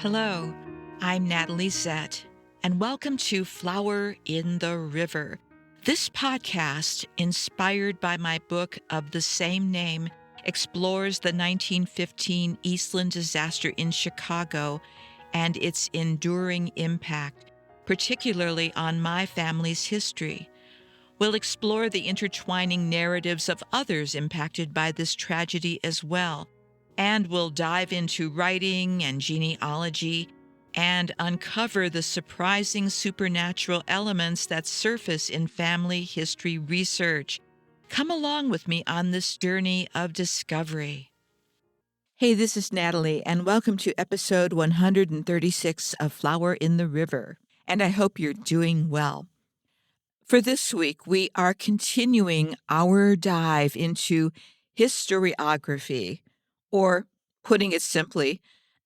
Hello, I'm Natalie Zett, and welcome to Flower in the River. This podcast, inspired by my book of the same name, explores the 1915 Eastland disaster in Chicago and its enduring impact, particularly on my family's history. We'll explore the intertwining narratives of others impacted by this tragedy as well, and we'll dive into writing and genealogy and uncover the surprising supernatural elements that surface in family history research. Come along with me on this journey of discovery. Hey, this is Natalie, and welcome to episode 136 of Flower in the River, and I hope you're doing well. For this week, we are continuing our dive into historiography, or putting it simply,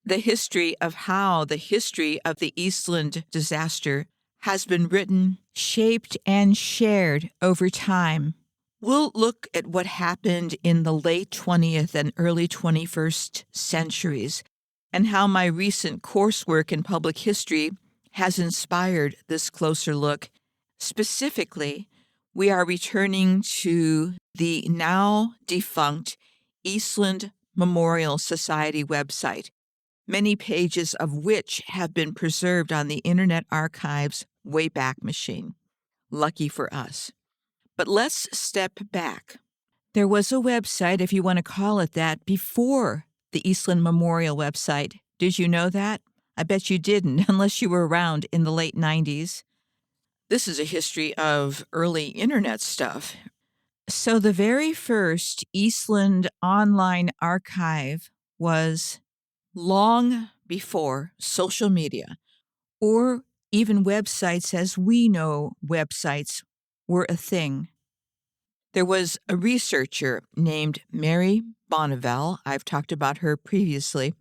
the history of how the history of the Eastland disaster has been written, shaped, and shared over time. We'll look at what happened in the late 20th and early 21st centuries, and how my recent coursework in public history has inspired this closer look. Specifically, we are returning to the now defunct Eastland Memorial Society website, many pages of which have been preserved on the Internet Archive's Wayback Machine. Lucky for us. But let's step back. There was a website, if you want to call it that, before the Eastland Memorial website. Did you know that? I bet you didn't, unless you were around in the late 90s. This is a history of early internet stuff. So the very first Eastland online archive was long before social media, or even websites as we know websites were a thing. There was a researcher named Mary Bonneville. I've talked about her previously,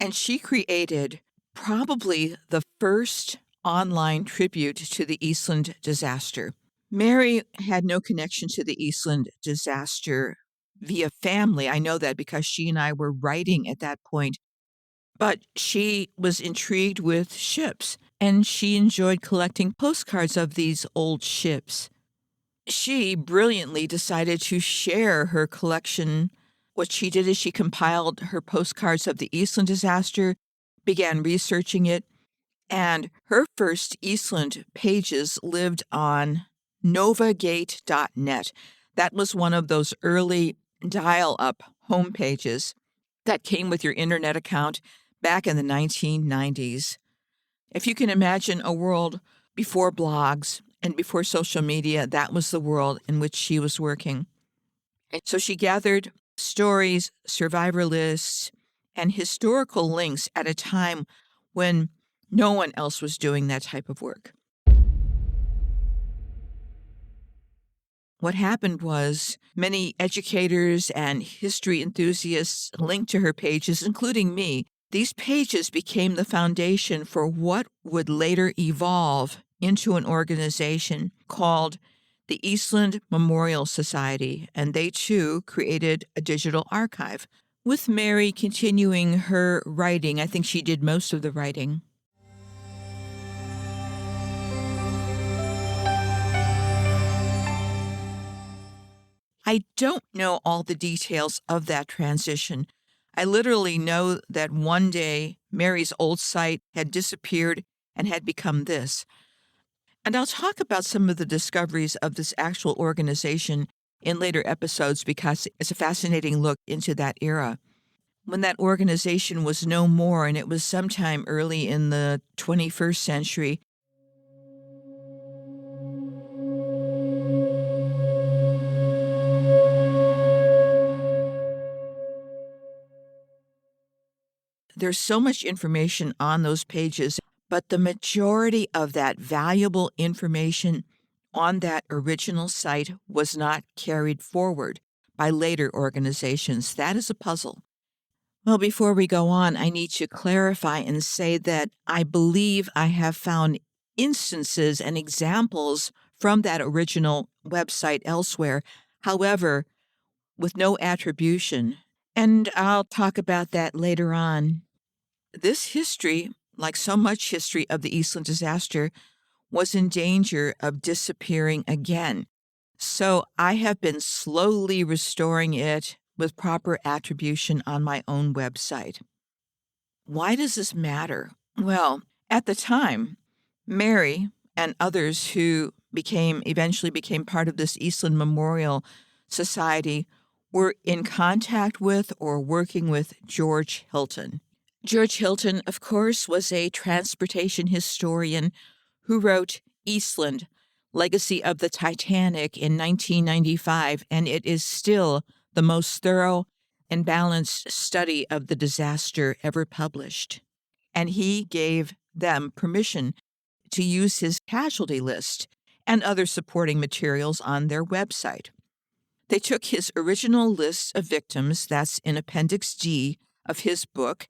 and she created probably the first online tribute to the Eastland disaster. Mary had no connection to the Eastland disaster via family. I know that because she and I were writing at that point. But she was intrigued with ships, and she enjoyed collecting postcards of these old ships. She brilliantly decided to share her collection. What she did is she compiled her postcards of the Eastland disaster, began researching it, and her first Eastland pages lived on novagate.net. That was one of those early dial-up homepages that came with your internet account back in the 1990s. If you can imagine a world before blogs and before social media, that was the world in which she was working. And so she gathered stories, survivor lists, and historical links at a time when no one else was doing that type of work. What happened was many educators and history enthusiasts linked to her pages, including me. These pages became the foundation for what would later evolve into an organization called the Eastland Memorial Society, and they too created a digital archive. With Mary continuing her writing, I think she did most of the writing. I don't know all the details of that transition. I literally know that one day Mary's old site had disappeared and had become this. And I'll talk about some of the discoveries of this actual organization in later episodes because it's a fascinating look into that era. When that organization was no more, and it was sometime early in the 21st century, there's so much information on those pages, but the majority of that valuable information on that original site was not carried forward by later organizations. That is a puzzle. Well, before we go on, I need to clarify and say that I believe I have found instances and examples from that original website elsewhere, however, with no attribution. And I'll talk about that later on. this history, like so much history of the Eastland disaster, was in danger of disappearing again. So I have been slowly restoring it with proper attribution on my own website. Why does this matter? Well, at the time, Mary and others who eventually became part of this Eastland Memorial Society were in contact with or working with George Hilton. George Hilton, of course, was a transportation historian who wrote Eastland, Legacy of the Titanic in 1995, and it is still the most thorough and balanced study of the disaster ever published. And he gave them permission to use his casualty list and other supporting materials on their website. They took his original list of victims, that's in Appendix D of his book,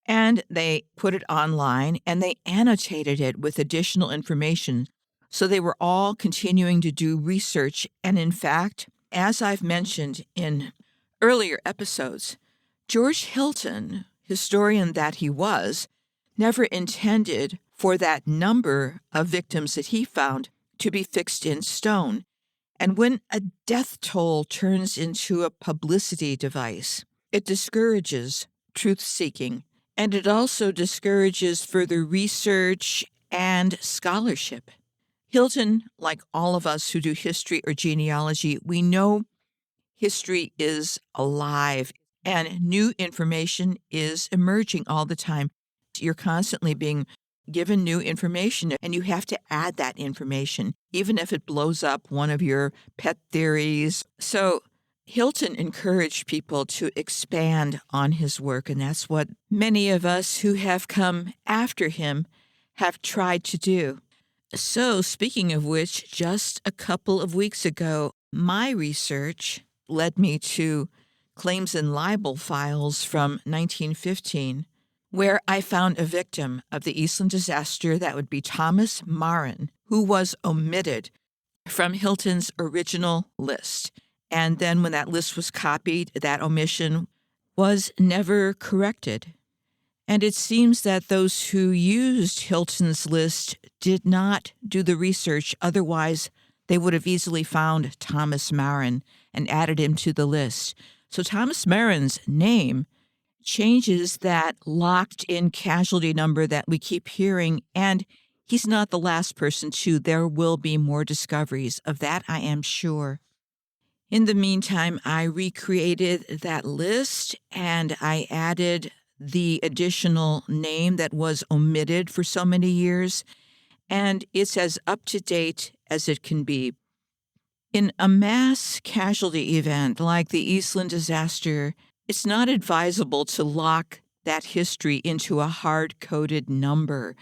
and they put it online and they annotated it with additional information. So they were all continuing to do research. And in fact, as I've mentioned in earlier episodes, George Hilton, historian that he was, never intended for that number of victims that he found to be fixed in stone. And when a death toll turns into a publicity device, it discourages truth-seeking, and it also discourages further research and scholarship. Hilton, like all of us who do history or genealogy, we know history is alive and new information is emerging all the time. You're constantly being given new information, and you have to add that information, even if it blows up one of your pet theories. So Hilton encouraged people to expand on his work, and that's what many of us who have come after him have tried to do. So, speaking of which, just a couple of weeks ago, my research led me to claims and libel files from 1915, where I found a victim of the Eastland disaster that would be Thomas Marin, who was omitted from Hilton's original list. And then when that list was copied, that omission was never corrected. And it seems that those who used Hilton's list did not do the research. Otherwise, they would have easily found Thomas Marin and added him to the list. So Thomas Marin's name changes that locked-in casualty number that we keep hearing, and he's not the last person to. There will be more discoveries. Of that, I am sure. In the meantime, I recreated that list, and I added the additional name that was omitted for so many years, and it's as up-to-date as it can be. In a mass casualty event like the Eastland disaster, it's not advisable to lock that history into a hard-coded number.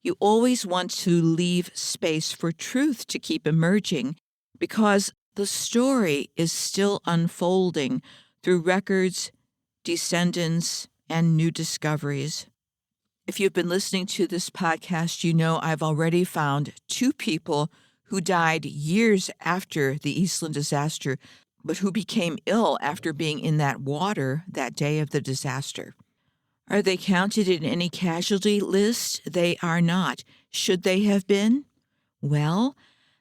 You always want to leave space for truth to keep emerging, because the story is still unfolding through records, descendants, and new discoveries. If you've been listening to this podcast, you know I've already found 2 people who died years after the Eastland disaster, but who became ill after being in that water that day of the disaster. Are they counted in any casualty list? They are not. Should they have been? Well,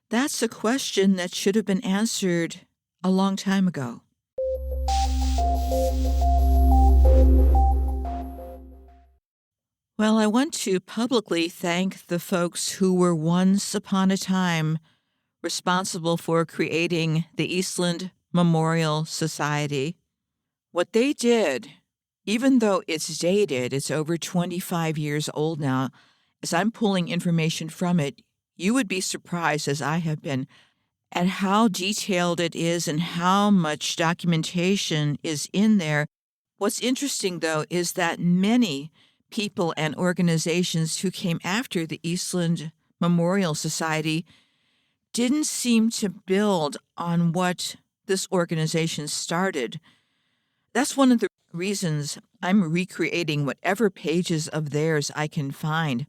that's a question that should have been answered a long time ago. Well, I want to publicly thank the folks who were once upon a time responsible for creating the Eastland Memorial Society. What they did, even though it's dated, it's over 25 years old now, as I'm pulling information from it, you would be surprised, as I have been, at how detailed it is and how much documentation is in there. What's interesting, though, is that many people and organizations who came after the Eastland Memorial Society didn't seem to build on what this organization started. That's one of the reasons I'm recreating whatever pages of theirs I can find.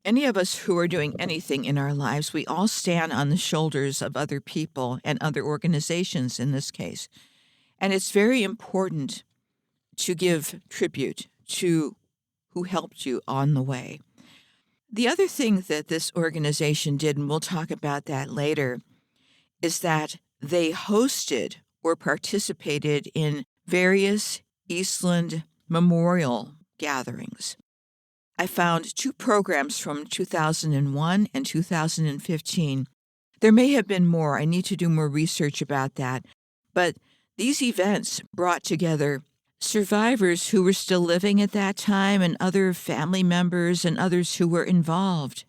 Any of us who are doing anything in our lives, we all stand on the shoulders of other people and other organizations in this case. And it's very important to give tribute to who helped you on the way. The other thing that this organization did, and we'll talk about that later, is that they hosted or participated in various Eastland memorial gatherings. I found 2 programs from 2001 and 2015. There may have been more. I need to do more research about that. But these events brought together survivors who were still living at that time and other family members and others who were involved.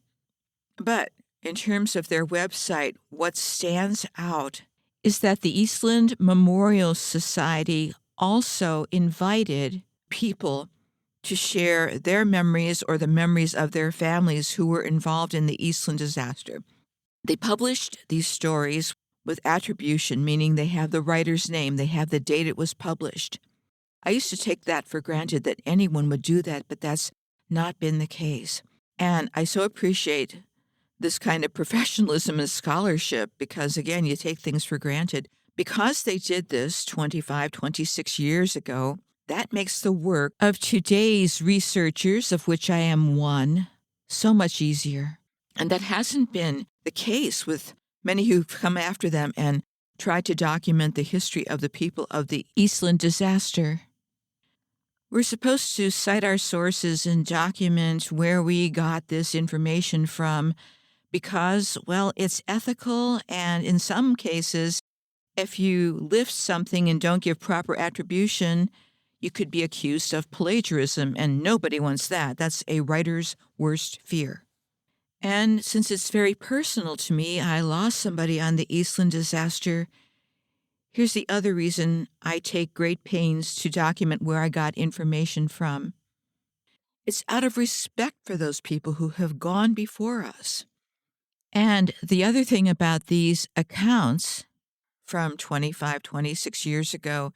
But in terms of their website, what stands out is that the Eastland Memorial Society also invited people to share their memories or the memories of their families who were involved in the Eastland disaster. They published these stories with attribution, meaning they have the writer's name, they have the date it was published. I used to take that for granted that anyone would do that, but that's not been the case. And I so appreciate this kind of professionalism and scholarship because, again, you take things for granted. Because they did this 25, 26 years ago, that makes the work of today's researchers, of which I am one, so much easier. And that hasn't been the case with many who've come after them and tried to document the history of the people of the Eastland disaster. We're supposed to cite our sources and document where we got this information from because, well, it's ethical, and in some cases, if you lift something and don't give proper attribution, you could be accused of plagiarism, and nobody wants that. That's a writer's worst fear. And since it's very personal to me, I lost somebody on the Eastland disaster. Here's the other reason I take great pains to document where I got information from. It's out of respect for those people who have gone before us. And the other thing about these accounts from 25, 26 years ago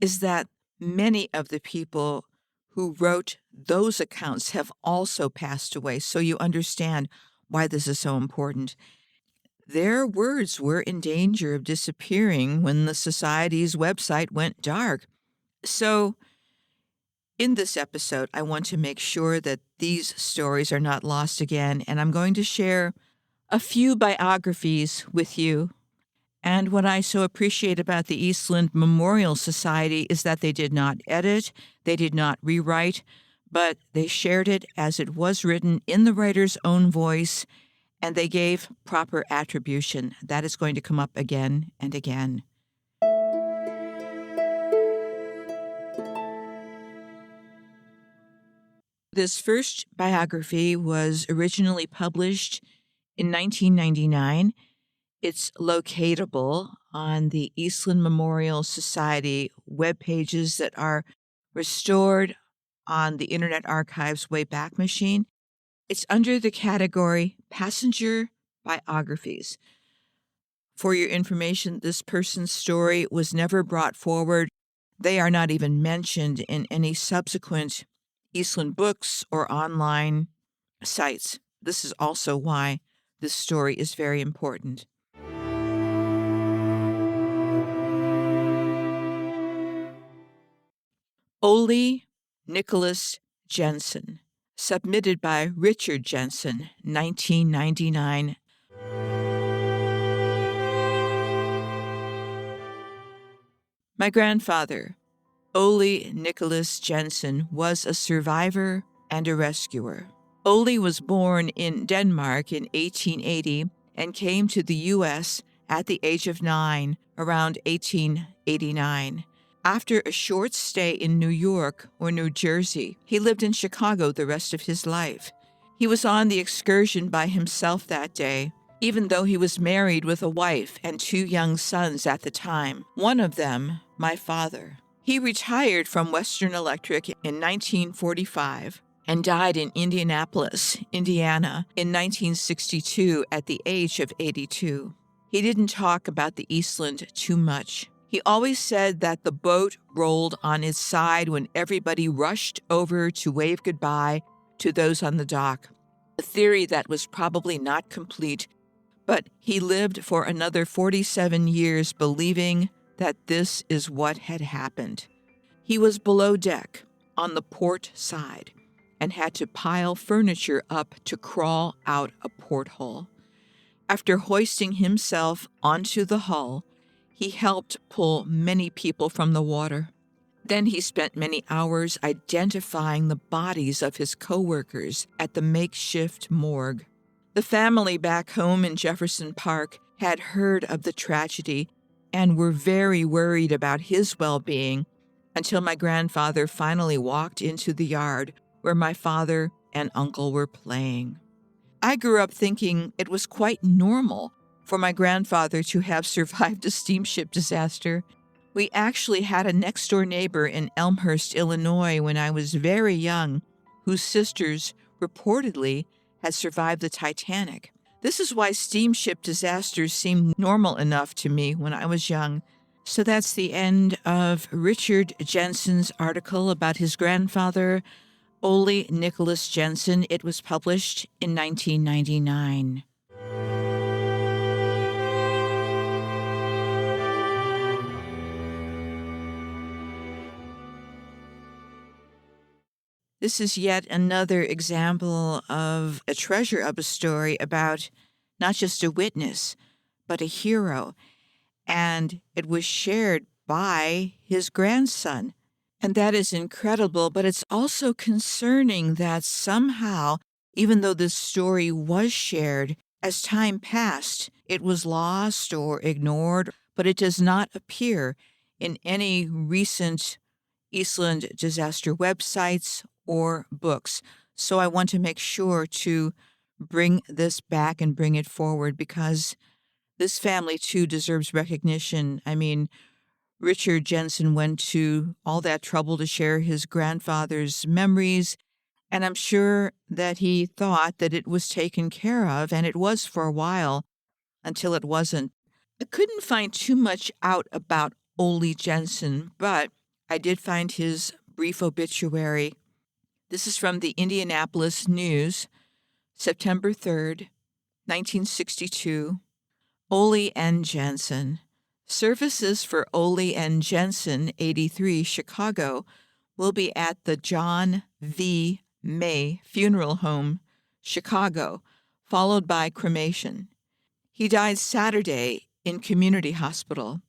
is that many of the people who wrote those accounts have also passed away. So you understand why this is so important. Their words were in danger of disappearing when the Society's website went dark. So in this episode, I want to make sure that these stories are not lost again, and I'm going to share a few biographies with you. And what I so appreciate about the Eastland Memorial Society is that they did not edit, they did not rewrite, but they shared it as it was written in the writer's own voice, and they gave proper attribution. That is going to come up again and again. This first biography was originally published in 1999. It's locatable on the Eastland Memorial Society web pages that are restored on the Internet Archive's Wayback Machine. It's under the category Passenger Biographies. For your information, this person's story was never brought forward. They are not even mentioned in any subsequent Eastland books or online sites. This is also why this story is very important. Ole Nicholas Jensen, submitted by Richard Jensen, 1999. My grandfather, Ole Nicholas Jensen, was a survivor and a rescuer. Ole was born in Denmark in 1880 and came to the U.S. at the age of 9, around 1889. After a short stay in New York or New Jersey, he lived in Chicago the rest of his life. He was on the excursion by himself that day, even though he was married with a wife and 2 young sons at the time, one of them my father. He retired from Western Electric in 1945 and died in Indianapolis, Indiana, in 1962 at the age of 82. He didn't talk about the Eastland too much. He always said that the boat rolled on its side when everybody rushed over to wave goodbye to those on the dock, a theory that was probably not complete, but he lived for another 47 years believing that this is what had happened. He was below deck on the port side, and had to pile furniture up to crawl out a porthole. After hoisting himself onto the hull, he helped pull many people from the water. Then he spent many hours identifying the bodies of his co-workers at the makeshift morgue. The family back home in Jefferson Park had heard of the tragedy and were very worried about his well-being until my grandfather finally walked into the yard where my father and uncle were playing. I grew up thinking it was quite normal for my grandfather to have survived a steamship disaster. We actually had a next-door neighbor in Elmhurst, Illinois, when I was very young, whose sisters reportedly had survived the Titanic. This is why steamship disasters seemed normal enough to me when I was young. So that's the end of Richard Jensen's article about his grandfather, Ole Nicholas Jensen. It was published in 1999. This is yet another example of a treasure of a story about not just a witness, but a hero. And it was shared by his grandson. And that is incredible, but it's also concerning that somehow, even though this story was shared, as time passed, it was lost or ignored, but it does not appear in any recent Eastland disaster websites or books. So I want to make sure to bring this back and bring it forward because this family too deserves recognition. I mean, Richard Jensen went to all that trouble to share his grandfather's memories, and I'm sure that he thought that it was taken care of, and it was for a while until it wasn't. I couldn't find too much out about Ole Jensen, but I did find his brief obituary. This is from the Indianapolis News, September 3rd, 1962. Ole N. Jensen. Services for Ole N. Jensen, 83, Chicago, will be at the John V. May Funeral Home, Chicago, followed by cremation. He died Saturday in Community Hospital.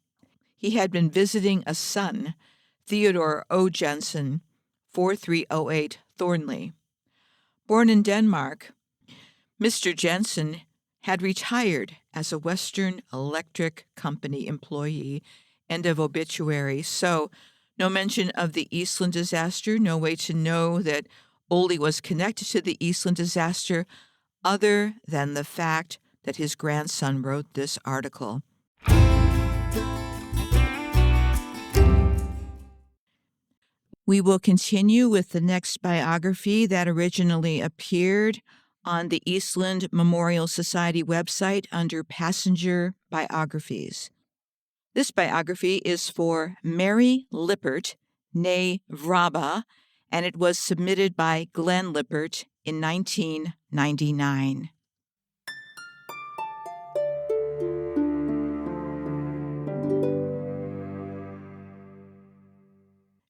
He had been visiting a son, Theodore O. Jensen, 4308 Thornley. Born in Denmark, Mr. Jensen had retired as a Western Electric Company employee. End of obituary. So, no mention of the Eastland disaster, no way to know that Ole was connected to the Eastland disaster other than the fact that his grandson wrote this article. We will continue with the next biography that originally appeared on the Eastland Memorial Society website under Passenger Biographies. This biography is for Mary Lippert, née Vrba, and it was submitted by Glenn Lippert in 1999.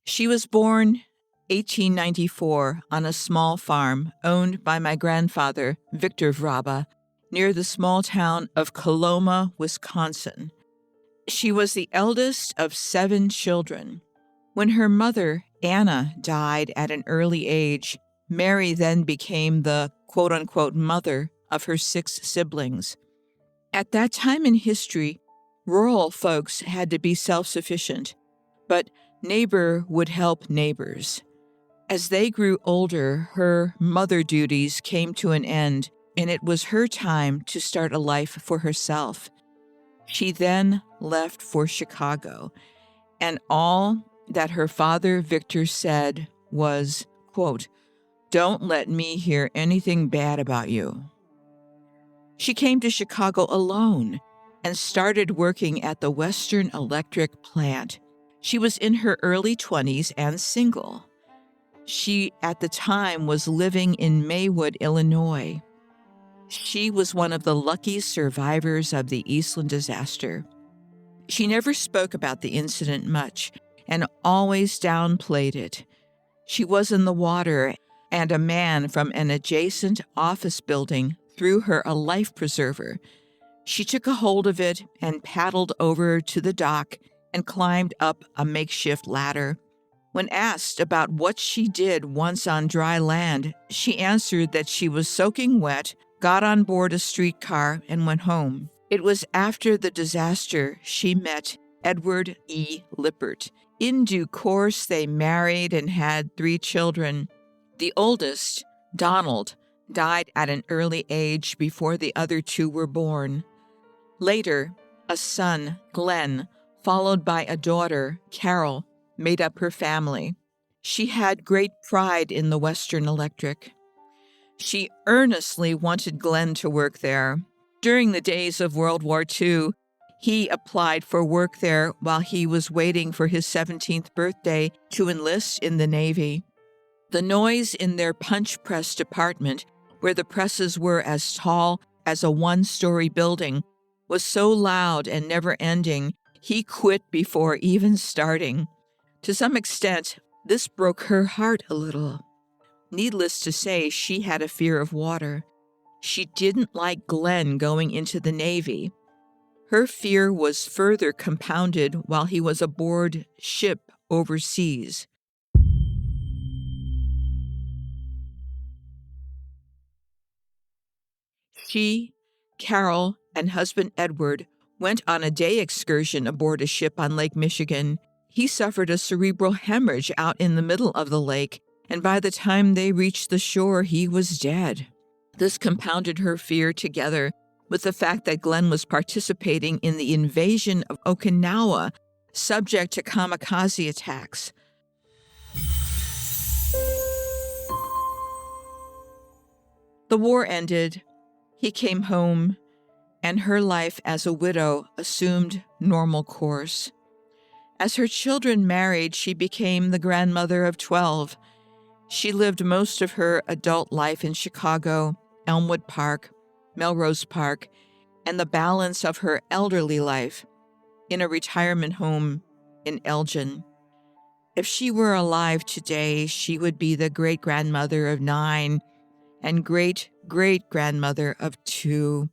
She was born 1894 on a small farm owned by my grandfather, Victor Vrba, near the small town of Coloma, Wisconsin. She was the eldest of 7 children. When her mother, Anna, died at an early age, Mary then became the quote-unquote mother of her 6 siblings. At that time in history, rural folks had to be self-sufficient, but neighbor would help neighbors. As they grew older, her mother duties came to an end, and it was her time to start a life for herself. She then left for Chicago, and all that her father, Victor, said was, quote, "Don't let me hear anything bad about you." She came to Chicago alone and started working at the Western Electric plant. She was in her early 20s and single. She, at the time, was living in Maywood, Illinois. She was one of the lucky survivors of the Eastland disaster. She never spoke about the incident much and always downplayed it. She was in the water, and a man from an adjacent office building threw her a life preserver. She took a hold of it and paddled over to the dock and climbed up a makeshift ladder. When asked about what she did once on dry land, she answered that she was soaking wet, got on board a streetcar, and went home. It was after the disaster she met Edward E. Lippert. In due course, they married and had 3 children. The oldest, Donald, died at an early age before the other 2 were born. Later, a son, Glenn, followed by a daughter, Carol, made up her family. She had great pride in the Western Electric. She earnestly wanted Glenn to work there. During the days of World War II, he applied for work there while he was waiting for his 17th birthday to enlist in the Navy. The noise in their punch press department, where the presses were as tall as a 1-story building, was so loud and never-ending, he quit before even starting. To some extent, this broke her heart a little. Needless to say, she had a fear of water. She didn't like Glenn going into the Navy. Her fear was further compounded while he was aboard ship overseas. She, Carol, and husband Edward went on a day excursion aboard a ship on Lake Michigan. He suffered a cerebral hemorrhage out in the middle of the lake, and by the time they reached the shore, he was dead. This compounded her fear together with the fact that Glenn was participating in the invasion of Okinawa, subject to kamikaze attacks. The war ended. He came home, and her life as a widow assumed normal course. As her children married, she became the grandmother of 12. She lived most of her adult life in Chicago, Elmwood Park, Melrose Park, and the balance of her elderly life in a retirement home in Elgin. If she were alive today, she would be the great-grandmother of 9 and great-great-grandmother of 2.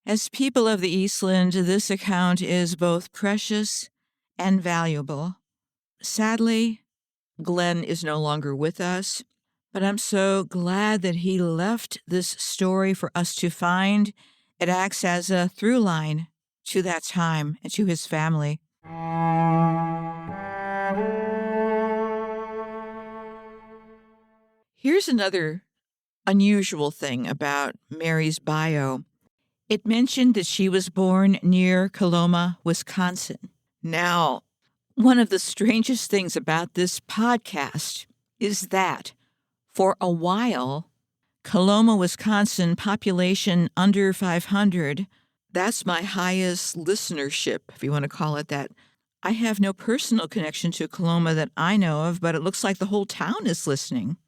As people of the Eastland, this account is both precious and valuable. Sadly, Glenn is no longer with us, but I'm so glad that he left this story for us to find. It acts as a through line to that time and to his family. Here's another unusual thing about Mary's bio. It mentioned that she was born near Coloma, Wisconsin. Now, one of the strangest things about this podcast is that for a while, Coloma, Wisconsin, population under 500, that's my highest listenership, if you want to call it that. I have no personal connection to Coloma that I know of, but it looks like the whole town is listening.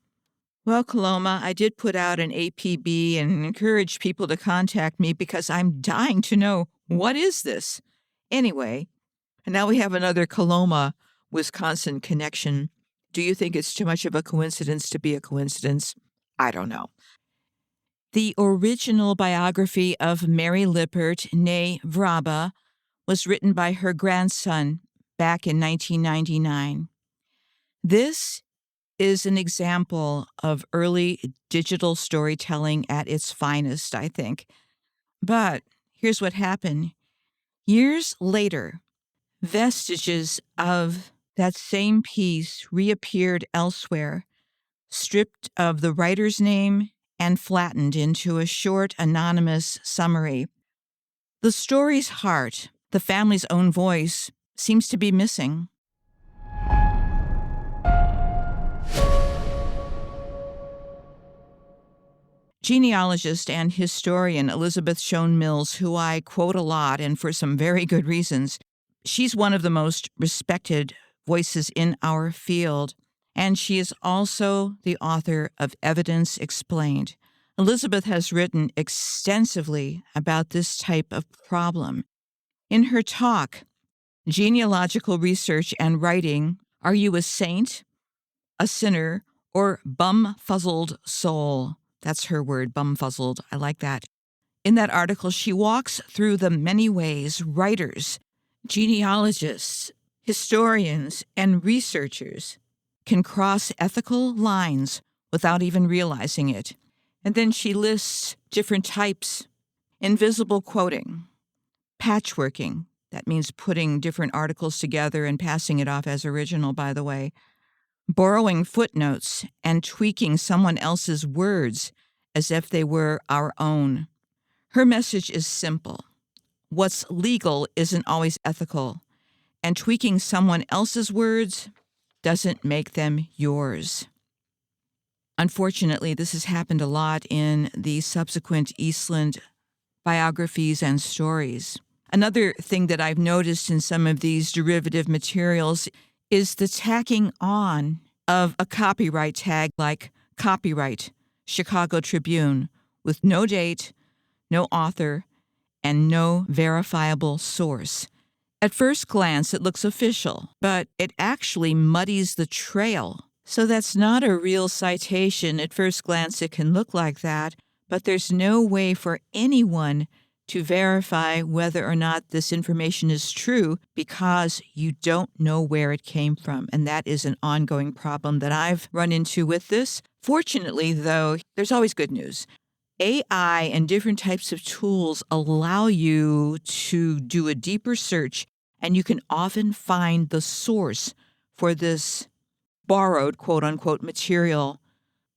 Well, Coloma, I did put out an APB and encourage people to contact me because I'm dying to know, what is this? Anyway, and now we have another Coloma, Wisconsin connection. Do you think it's too much of a coincidence to be a coincidence? I don't know. The original biography of Mary Lippert, née Vrba, was written by her grandson back in 1999. This is an example of early digital storytelling at its finest, I think. But here's what happened. Years later, vestiges of that same piece reappeared elsewhere, stripped of the writer's name and flattened into a short, anonymous summary. The story's heart, the family's own voice, seems to be missing. Genealogist and historian Elizabeth Shown Mills, who I quote a lot and for some very good reasons, she's one of the most respected voices in our field, and she is also the author of Evidence Explained, Elizabeth has written extensively about this type of problem. In her talk, Genealogical Research and Writing, Are You a Saint, a Sinner, or Bum-Fuzzled Soul? That's her word, bum-fuzzled. I like that. In that article, she walks through the many ways writers, genealogists, historians, and researchers can cross ethical lines without even realizing it. And then she lists different types: invisible quoting, patchworking, that means putting different articles together and passing it off as original, by the way, borrowing footnotes and tweaking someone else's words as if they were our own. Her message is simple. What's legal isn't always ethical, and tweaking someone else's words doesn't make them yours. Unfortunately, this has happened a lot in the subsequent Eastland biographies and stories. Another thing that I've noticed in some of these derivative materials is the tacking on of a copyright tag like copyright, Chicago Tribune, with no date, no author, and no verifiable source. At first glance, it looks official, but it actually muddies the trail. So that's not a real citation. At first glance, it can look like that, but there's no way for anyone to verify whether or not this information is true because you don't know where it came from. And that is an ongoing problem that I've run into with this. Fortunately, though, there's always good news. AI and different types of tools allow you to do a deeper search, and you can often find the source for this borrowed, quote-unquote, material.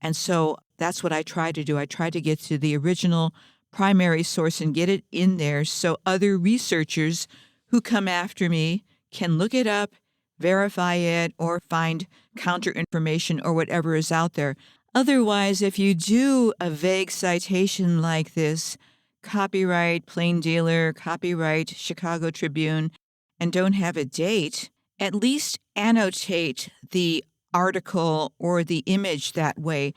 And so that's what I try to do. I try to get to the original primary source and get it in there so other researchers who come after me can look it up, verify it, or find counter information or whatever is out there. Otherwise, if you do a vague citation like this, copyright Plain Dealer, copyright Chicago Tribune, and don't have a date, at least annotate the article or the image that way.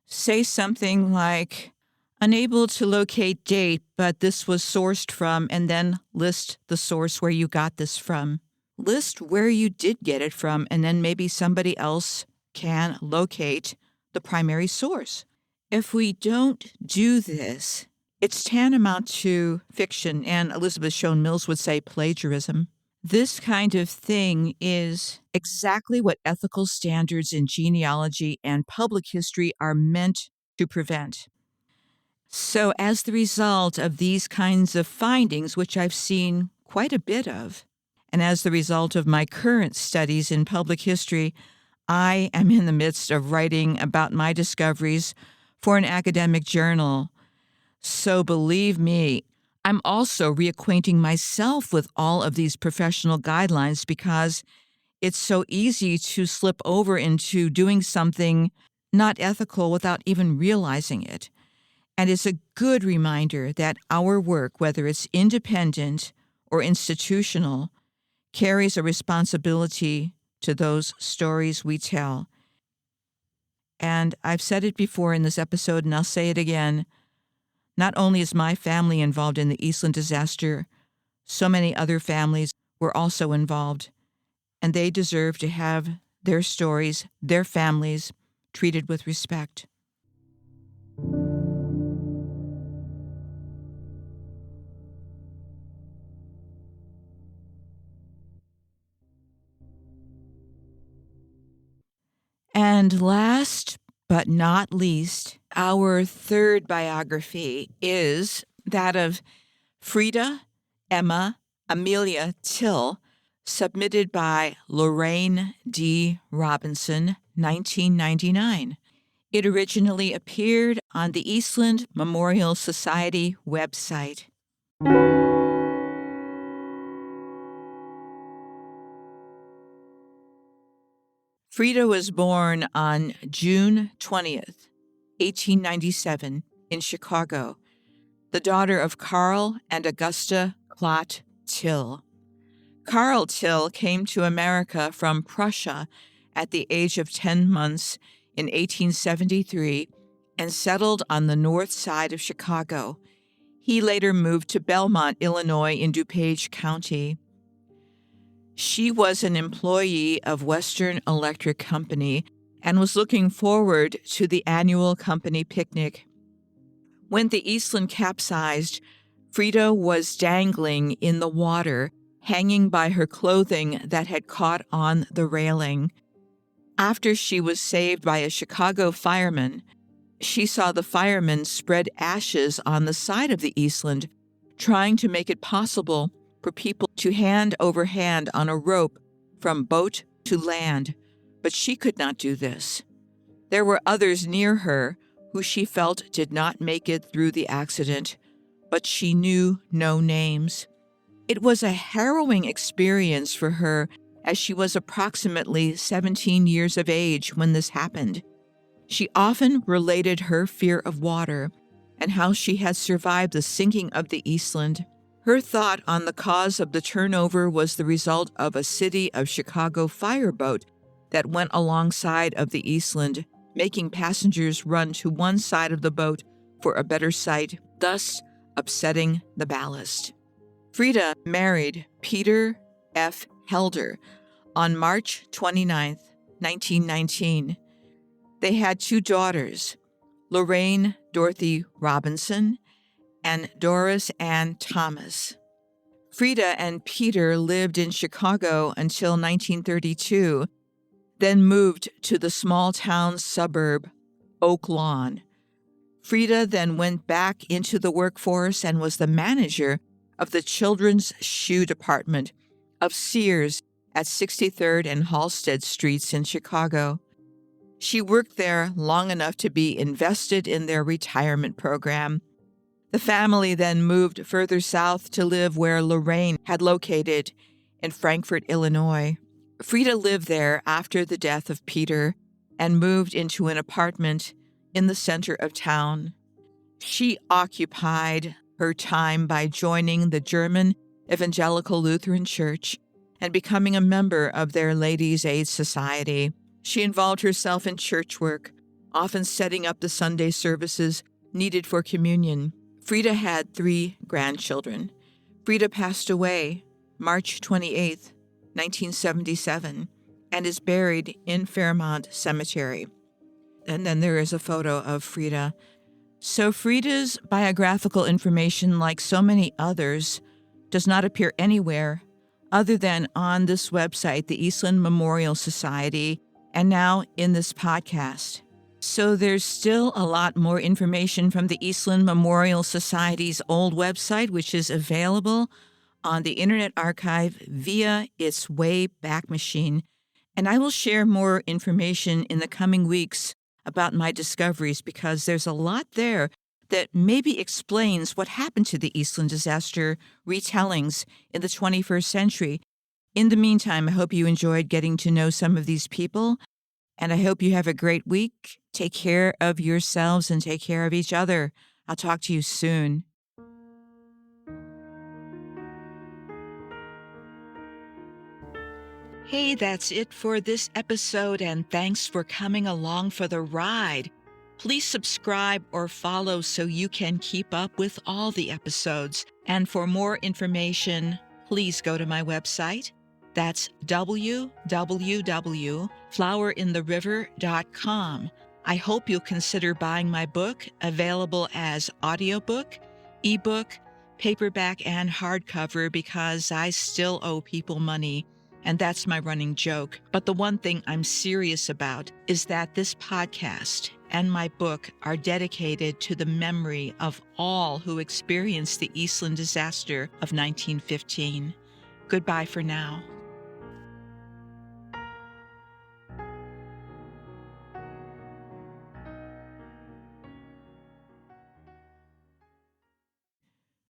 Say something like, unable to locate date, but this was sourced from, and then list the source where you got this from. List where you did get it from, and then maybe somebody else can locate the primary source. If we don't do this, it's tantamount to fiction, and Elizabeth Shown Mills would say plagiarism. This kind of thing is exactly what ethical standards in genealogy and public history are meant to prevent. So as the result of these kinds of findings, which I've seen quite a bit of, and as the result of my current studies in public history, I am in the midst of writing about my discoveries for an academic journal. So believe me, I'm also reacquainting myself with all of these professional guidelines because it's so easy to slip over into doing something not ethical without even realizing it. And it's a good reminder that our work, whether it's independent or institutional, carries a responsibility to those stories we tell. And I've said it before in this episode, and I'll say it again. Not only is my family involved in the Eastland disaster, so many other families were also involved, and they deserve to have their stories, their families, treated with respect. And last but not least, our third biography is that of Frieda Emma Amelia Till, submitted by Lorraine D. Robinson, 1999. It originally appeared on the Eastland Memorial Society website. Frieda was born on June 20th, 1897, in Chicago, the daughter of Carl and Augusta Klott Till. Carl Till came to America from Prussia at the age of 10 months in 1873 and settled on the north side of Chicago. He later moved to Belmont, Illinois, in DuPage County. She was an employee of Western Electric Company and was looking forward to the annual company picnic. When the Eastland capsized, Frieda was dangling in the water, hanging by her clothing that had caught on the railing. After she was saved by a Chicago fireman, she saw the firemen spread ashes on the side of the Eastland, trying to make it possible for people to hand over hand on a rope from boat to land, but she could not do this. There were others near her who she felt did not make it through the accident, but she knew no names. It was a harrowing experience for her, as she was approximately 17 years of age when this happened. She often related her fear of water and how she had survived the sinking of the Eastland. Her thought on the cause of the turnover was the result of a City of Chicago fireboat that went alongside of the Eastland, making passengers run to one side of the boat for a better sight, thus upsetting the ballast. Frieda married Peter F. Helder on March 29, 1919. They had two daughters, Lorraine Dorothy Robinson and Doris Ann Thomas. Frieda and Peter lived in Chicago until 1932, then moved to the small-town suburb, Oak Lawn. Frieda then went back into the workforce and was the manager of the children's shoe department of Sears at 63rd and Halsted Streets in Chicago. She worked there long enough to be invested in their retirement program. The family then moved further south to live where Lorraine had located in Frankfort, Illinois. Frieda lived there after the death of Peter and moved into an apartment in the center of town. She occupied her time by joining the German Evangelical Lutheran Church and becoming a member of their Ladies' Aid Society. She involved herself in church work, often setting up the Sunday services needed for communion. Frieda had 3 grandchildren. Frieda passed away March 28, 1977, and is buried in Fairmount Cemetery. And then there is a photo of Frieda. So Frieda's biographical information, like so many others, does not appear anywhere other than on this website, the Eastland Memorial Society, and now in this podcast. So there's still a lot more information from the Eastland Memorial Society's old website, which is available on the Internet Archive via its Wayback Machine. And I will share more information in the coming weeks about my discoveries, because there's a lot there that maybe explains what happened to the Eastland disaster retellings in the 21st century. In the meantime, I hope you enjoyed getting to know some of these people, and I hope you have a great week. Take care of yourselves and take care of each other. I'll talk to you soon. Hey, that's it for this episode, and thanks for coming along for the ride. Please subscribe or follow so you can keep up with all the episodes. And for more information, please go to my website. That's www.flowerintheriver.com. I hope you'll consider buying my book, available as audiobook, ebook, paperback, and hardcover, because I still owe people money. And that's my running joke. But the one thing I'm serious about is that this podcast and my book are dedicated to the memory of all who experienced the Eastland disaster of 1915. Goodbye for now.